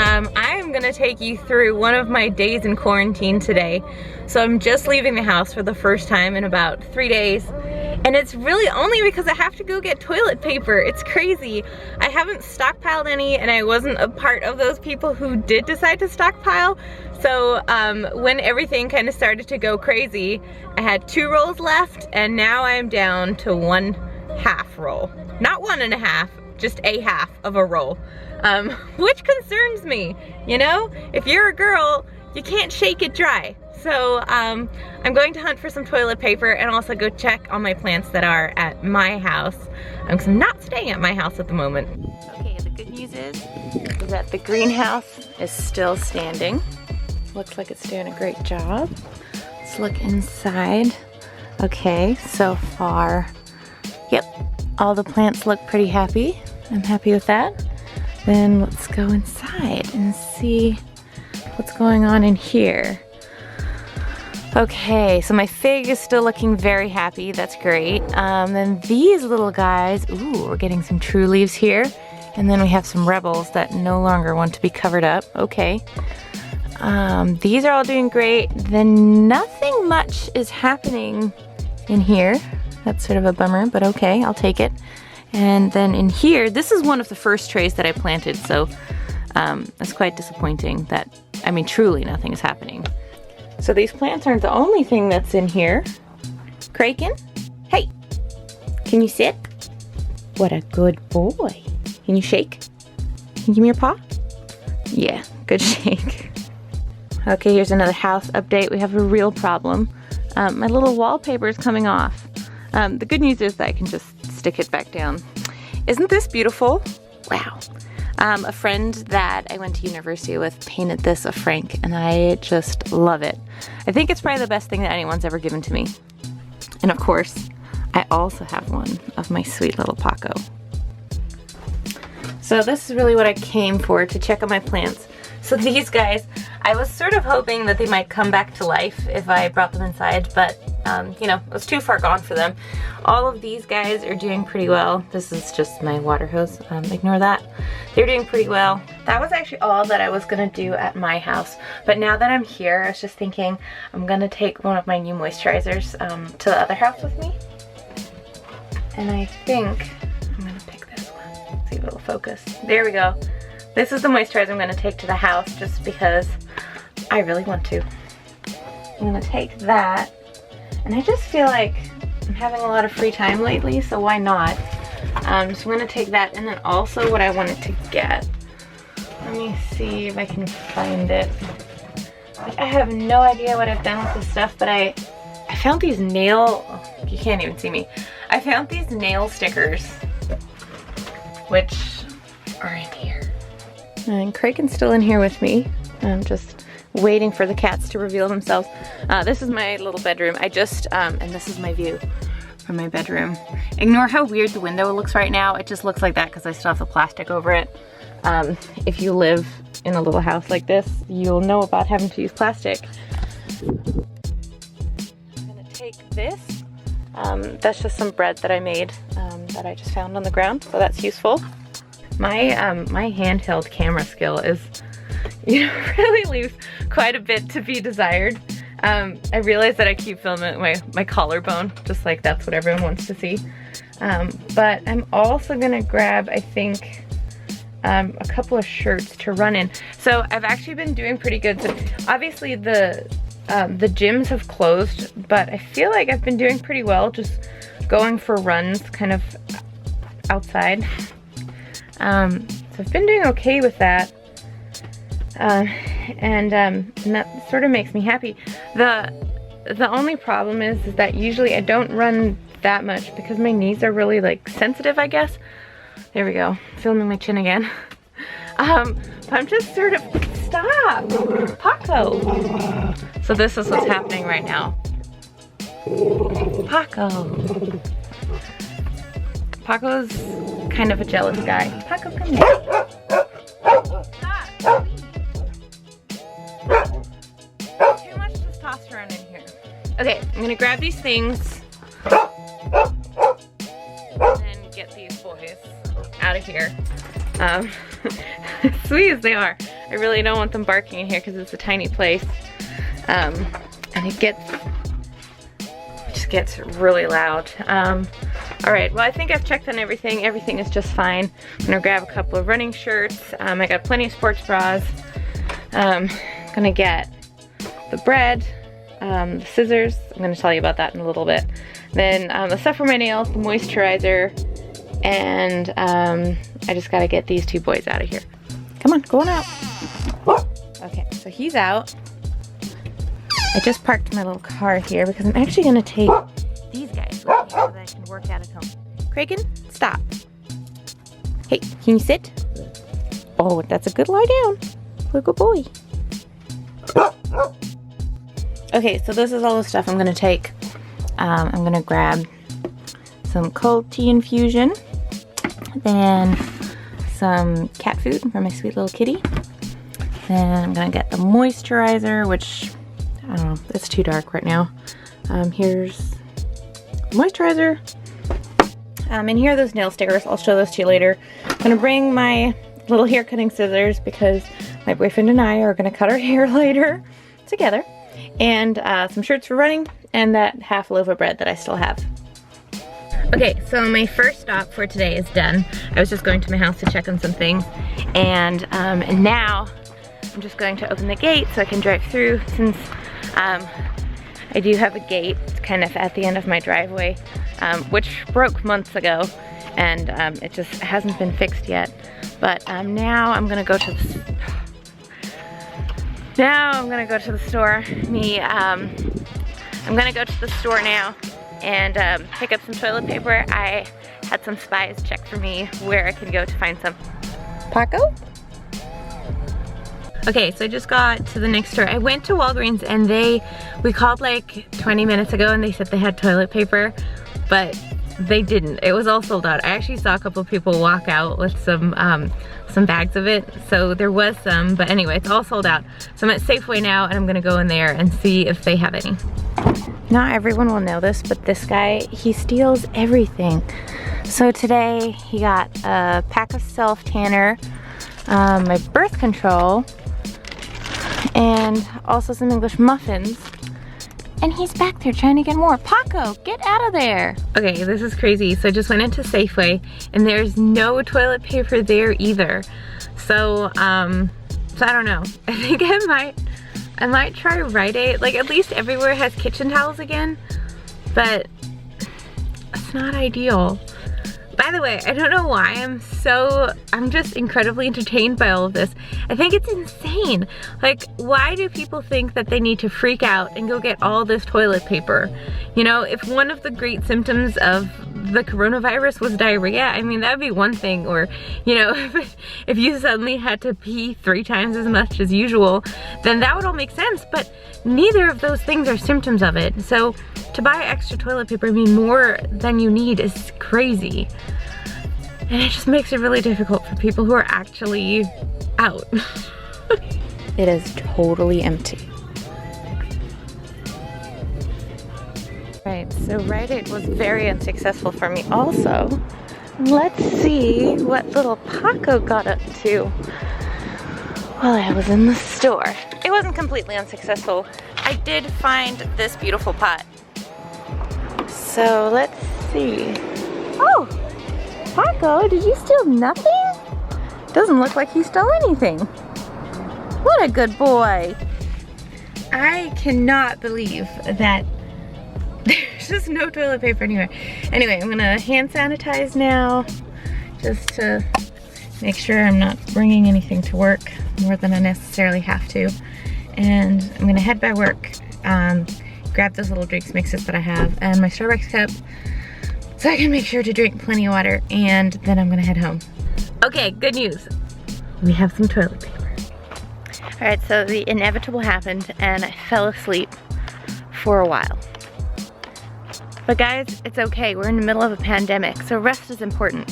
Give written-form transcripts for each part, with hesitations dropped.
I am gonna take you through one of my days in quarantine today. So I'm just leaving the house for the first time in about 3 days. And it's really only because I have to go get toilet paper. It's crazy. I haven't stockpiled any, and I wasn't a part of those people who did decide to stockpile. So when everything kind of started to go crazy, I had 2 rolls left, and now I am down to 1/2 roll. Not 1.5, just a half of a roll. Which concerns me, you know? If you're a girl, you can't shake it dry. So I'm going to hunt for some toilet paper and also go check on my plants that are at my house. Because I'm not staying at my house at the moment. Okay, the good news is that the greenhouse is still standing. Looks like it's doing a great job. Let's look inside. Okay, so far, yep, all the plants look pretty happy. I'm happy with that. Then let's go inside and see what's going on in here. Okay, so my fig is still looking very happy. That's great. Then these little guys, ooh, we're getting some true leaves here. And then we have some rebels that no longer want to be covered up. Okay. These are all doing great. Then nothing much is happening in here. That's sort of a bummer, but okay, I'll take it. And then in here, this is one of the first trays that I planted, so it's quite disappointing that, I mean, truly nothing is happening. So these plants aren't the only thing that's in here. Kraken, hey, can you sit? What a good boy. Can you shake? Can you give me your paw? Yeah, good shake. Okay, here's another house update. We have a real problem. My little wallpaper is coming off. The good news is that I can just stick it back down. Isn't this beautiful? Wow. A friend that I went to university with painted this of Frank, and I just love it. I think it's probably the best thing that anyone's ever given to me. And of course, I also have one of my sweet little Paco. So this is really what I came for, to check on my plants. So these guys, I was sort of hoping that they might come back to life if I brought them inside, but you know, it was too far gone for them. All of these guys are doing pretty well. This is just my water hose, ignore that. They're doing pretty well. That was actually all that I was gonna do at my house, but now that I'm here, I was just thinking I'm gonna take one of my new moisturizers to the other house with me. And I think I'm gonna pick this one. See if it'll focus. There we go. This is the moisturizer I'm gonna take to the house just because I really want to. I'm gonna take that, and I just feel like I'm having a lot of free time lately, so why not? So I'm gonna take that, and then also what I wanted to get. Let me see if I can find it. I have no idea what I've done with this stuff, but I found these you can't even see me. I found these nail stickers, which are in here. And Kraken's still in here with me. I'm just waiting for the cats to reveal themselves. This is my little bedroom. And this is my view from my bedroom. Ignore how weird the window looks right now. It just looks like that because I still have the plastic over it. If you live in a little house like this, you'll know about having to use plastic. I'm gonna take this. That's just some bread that I made that I just found on the ground, so that's useful. My my handheld camera skill is, you know, really leaves quite a bit to be desired. I realize that I keep filming my collarbone, just like that's what everyone wants to see. But I'm also gonna grab, I think, a couple of shirts to run in. So I've actually been doing pretty good. So obviously the gyms have closed, but I feel like I've been doing pretty well just going for runs kind of outside. So I've been doing okay with that. And that sort of makes me happy. The only problem is that usually I don't run that much because my knees are really like sensitive, I guess. There we go, filming my chin again. But I'm just sort of, stop, Paco. So this is what's happening right now. Paco. Paco's kind of a jealous guy. Paco, come here. Stop. Too much testosterone in here. Okay, I'm gonna grab these things and get these boys out of here. Sweet as they are. I really don't want them barking in here because it's a tiny place. And it just gets really loud. All right, well, I think I've checked on everything. Everything is just fine. I'm gonna grab a couple of running shirts. I got plenty of sports bras. Gonna get the bread, the scissors. I'm gonna tell you about that in a little bit. Then the stuff for my nails, the moisturizer, and I just gotta get these two boys out of here. Come on, go on out. Okay, so he's out. I just parked my little car here because I'm actually gonna take these guys with me so that I can work out at home. Kraken, stop. Hey, can you sit? Oh, that's a good lie down. What a good boy. Okay, so this is all the stuff I'm gonna take. I'm gonna grab some cold tea infusion, then some cat food for my sweet little kitty. Then I'm gonna get the moisturizer, which, I don't know, it's too dark right now. Here's moisturizer. And here are those nail stickers. I'll show those to you later. I'm gonna bring my little hair cutting scissors because my boyfriend and I are gonna cut our hair later together. And some shirts for running and that half loaf of bread that I still have. Okay, so my first stop for today is done. I was just going to my house to check on some things. And now I'm just going to open the gate so I can drive through since I do have a gate kind of at the end of my driveway, which broke months ago, and it just hasn't been fixed yet. But now I'm gonna go to the store. I'm gonna go to the store now and pick up some toilet paper. I had some spies check for me where I can go to find some. Paco? Okay, so I just got to the next store. I went to Walgreens and we called like 20 minutes ago and they said they had toilet paper, but they didn't. It was all sold out. I actually saw a couple of people walk out with some bags of it, so there was some, but anyway, it's all sold out. So I'm at Safeway now and I'm gonna go in there and see if they have any. Not everyone will know this, but this guy, he steals everything. So today he got a pack of self-tanner, my birth control, and also some English muffins. And he's back there trying to get more. Paco, get out of there. Okay, this is crazy. So I just went into Safeway and there's no toilet paper there either. So I don't know. I think I might try Rite Aid. Like, at least everywhere has kitchen towels again, but it's not ideal. By the way, I don't know why I'm just incredibly entertained by all of this. I think it's insane. Like, why do people think that they need to freak out and go get all this toilet paper? You know, if one of the great symptoms of the coronavirus was diarrhea, I mean, that'd be one thing. Or, you know, if you suddenly had to pee 3 times as much as usual, then that would all make sense. But neither of those things are symptoms of it. So to buy extra toilet paper, I mean, more than you need is crazy. And it just makes it really difficult for people who are actually out. It is totally empty. Right, so Rite Aid was very unsuccessful for me also. Let's see what little Paco got up to while I was in the store. It wasn't completely unsuccessful. I did find this beautiful pot. So let's see. Oh, Paco, did you steal nothing? Doesn't look like he stole anything. What a good boy. I cannot believe that there's just no toilet paper anywhere. Anyway, I'm gonna hand sanitize now just to make sure I'm not bringing anything to work more than I necessarily have to. And I'm gonna head by work, grab those little drinks mixes that I have and my Starbucks cup so I can make sure to drink plenty of water, and then I'm gonna head home. Okay, good news. We have some toilet paper. All right, so the inevitable happened and I fell asleep for a while. But guys, it's okay. We're in the middle of a pandemic, so rest is important.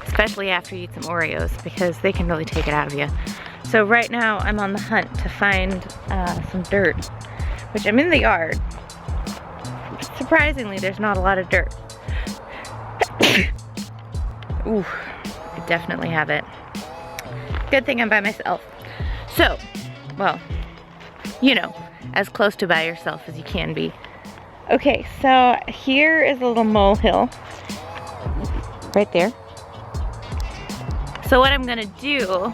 Especially after you eat some Oreos, because they can really take it out of you. So right now, I'm on the hunt to find some dirt, which I'm in the yard. Surprisingly, there's not a lot of dirt. Ooh, I definitely have it. Good thing I'm by myself. So, well, you know, as close to by yourself as you can be. Okay, so here is a little molehill right there. So what I'm gonna do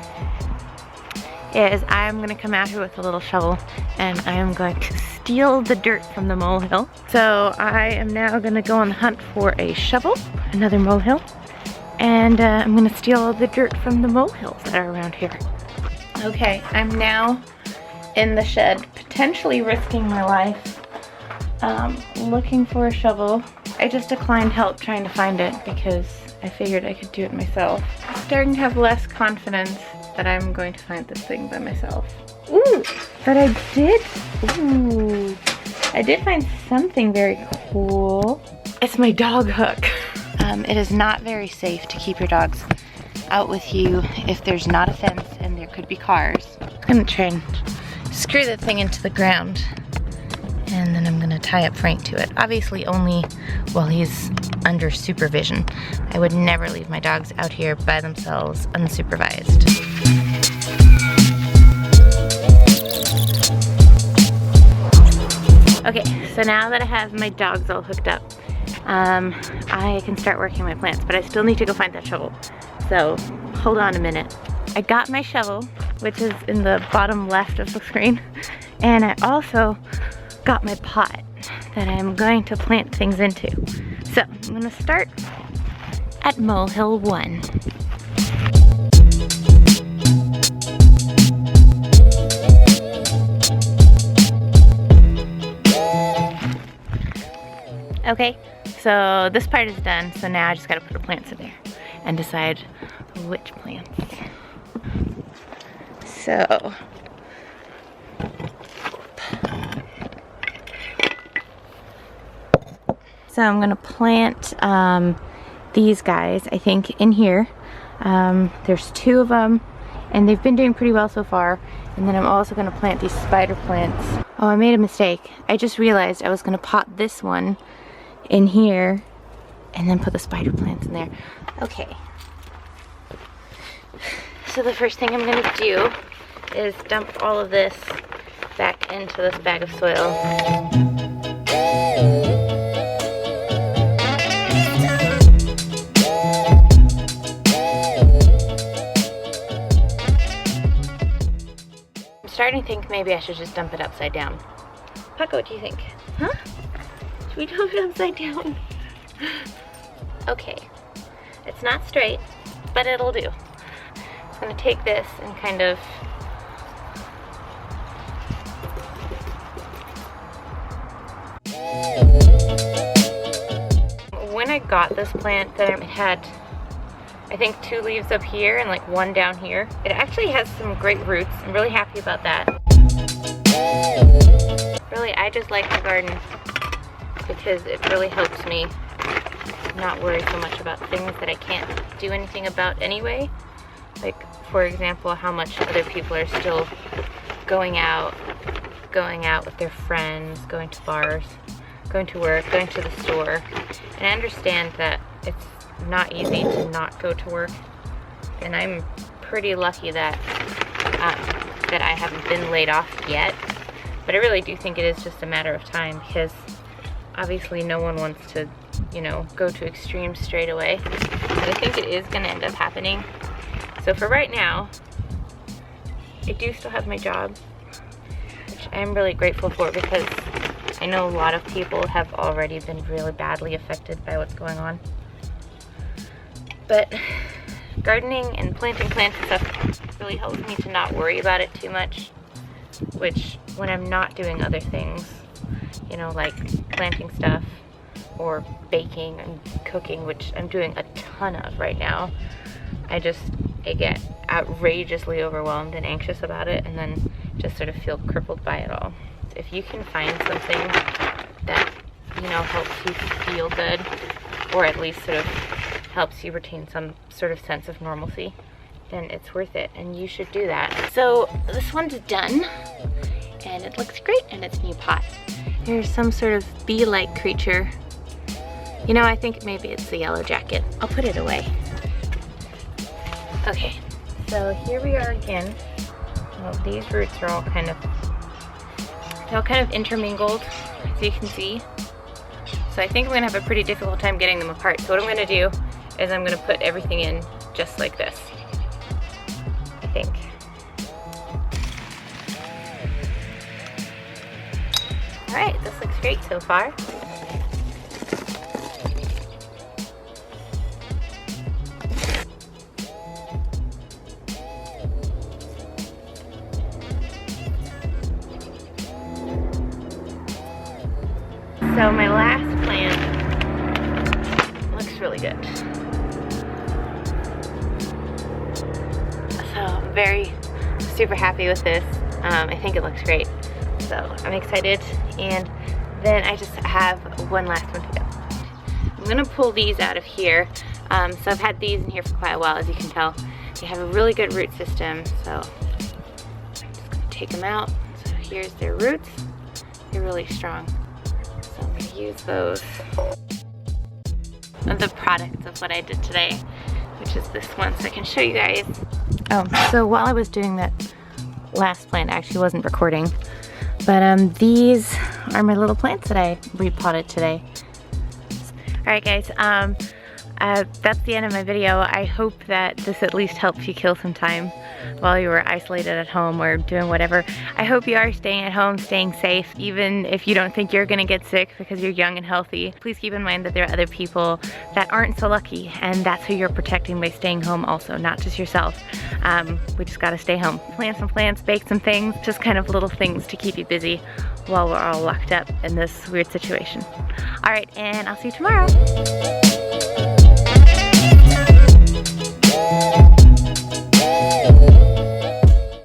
is I'm gonna come out here with a little shovel and I am going to steal the dirt from the molehill. So I am now gonna go on the hunt for a shovel, another molehill, and I'm gonna steal all the dirt from the molehills that are around here. Okay, I'm now in the shed, potentially risking my life, looking for a shovel. I just declined help trying to find it because I figured I could do it myself. I'm starting to have less confidence that I'm going to find this thing by myself. Ooh, but I did find something very cool. It's my dog hook. It is not very safe to keep your dogs out with you if there's not a fence and there could be cars. I'm gonna try and screw the thing into the ground and then I'm gonna tie up Frank to it. Obviously only while he's under supervision. I would never leave my dogs out here by themselves unsupervised. Okay, so now that I have my dogs all hooked up, I can start working my plants, but I still need to go find that shovel. So hold on a minute. I got my shovel, which is in the bottom left of the screen, and I also got my pot that I'm going to plant things into. So I'm gonna start at molehill 1. Okay, so this part is done, so now I just gotta put the plants in there and decide which plants. So, I'm gonna plant these guys, I think, in here. There's 2 of them, and they've been doing pretty well so far. And then I'm also gonna plant these spider plants. Oh, I made a mistake. I just realized I was gonna pot this one in here and then put the spider plants in there. Okay. So the first thing I'm gonna do is dump all of this back into this bag of soil. I'm starting to think maybe I should just dump it upside down. Paco, what do you think? Huh? Should we dump it upside down? Okay. It's not straight, but it'll do. I'm gonna take this and kind of when I got this plant, it had, I think, 2 leaves up here and like 1 down here. It actually has some great roots. I'm really happy about that. Really, I just like the garden because it really helps me not worry so much about things that I can't do anything about anyway. Like, for example, how much other people are still going out with their friends, going to bars, going to work, going to the store. And I understand that it's not easy to not go to work. And I'm pretty lucky that I haven't been laid off yet. But I really do think it is just a matter of time because obviously no one wants to, you know, go to extremes straight away. But I think it is going to end up happening. So for right now, I do still have my job, which I am really grateful for because I know a lot of people have already been really badly affected by what's going on. But gardening and planting plants and stuff really helps me to not worry about it too much, which when I'm not doing other things, you know, like planting stuff or baking and cooking, which I'm doing a ton of right now, I get outrageously overwhelmed and anxious about it and then just sort of feel crippled by it all. If you can find something that, you know, helps you feel good or at least sort of helps you retain some sort of sense of normalcy, then it's worth it and you should do that. So this one's done and it looks great in its new pot. There's some sort of bee-like creature. You know, I think maybe it's the yellow jacket. I'll put it away. Okay, So here we are again. Well, these roots are all kind of intermingled, as you can see. So I think I'm gonna have a pretty difficult time getting them apart. So what I'm gonna do is I'm gonna put everything in just like this, I think. All right, this looks great so far. So my last plant looks really good. So I'm super happy with this. I think it looks great. So I'm excited. And then I just have one last one to go. I'm gonna pull these out of here. So I've had these in here for quite a while, as you can tell. They have a really good root system. So I'm just gonna take them out. So here's their roots. They're really strong. So I'm gonna use those. The product of what I did today, which is this one, so I can show you guys. Oh, so while I was doing that last plant, I actually wasn't recording, but these are my little plants that I repotted today. Alright guys, that's the end of my video. I hope that this at least helps you kill some time while you were isolated at home or doing whatever. I hope you are staying at home, staying safe, even if you don't think you're gonna get sick because you're young and healthy. Please keep in mind that there are other people that aren't so lucky, and that's who you're protecting by staying home also, not just yourself. We just gotta stay home. Plant some plants, bake some things, just kind of little things to keep you busy while we're all locked up in this weird situation. All right, and I'll see you tomorrow.